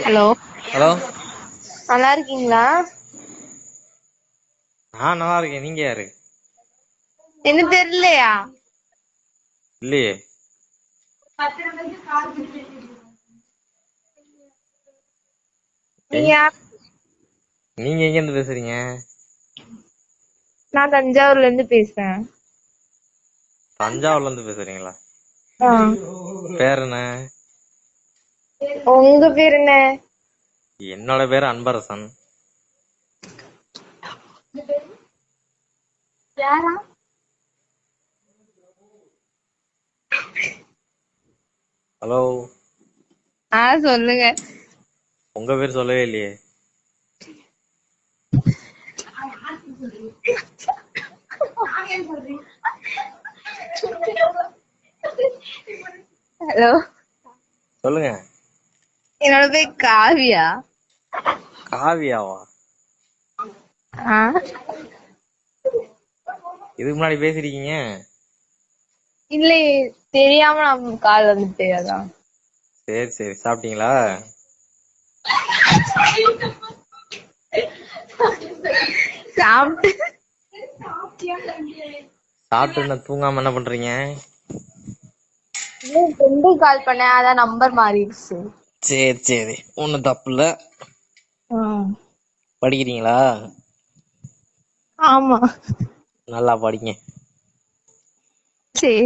Hello, hello. நல்லா இருக்கீங்களா? நான் நல்லா இருக்கேன். நீங்க யாரு? என்ன தெரியலையா? இல்லையே. நீங்க யார்? நீங்க எங்க இருந்து பேசுறீங்க? நான் தஞ்சாவூர்ல இருந்து பேசுறேன். தஞ்சாவூர்ல இருந்து பேசுறீங்களா? ஆ. பேர் என்ன? உங்க பேர் என்ன? என்னோட பேர் அன்பரசன். யாரா? ஹலோ. சொல்லுங்க. உங்க பேர் சொல்லவே இல்லையே. ஹலோ, சொல்லுங்க. என்னோட பேர் காவியா. காவியாவா? ஆ, இதுக்கு முன்னாடி பேசிருக்கீங்க? இல்லையே, தெரியாம நான் கால் வந்துட்டு அதான். சரி சரி, சாப்பிட்டீங்களா? சாப்பிட்டு சாப்பிட்டு என்ன தூங்காம என்ன பண்றீங்க? ஃப்ரெண்டு கால் பண்ணேன், அதான் நம்பர் மாறிடுச்சு. சரி சரி, ஒன்னும் தப்பு இல்ல. படிக்கிறீங்களா? ஆமா. நல்லா படிங்க. சரி.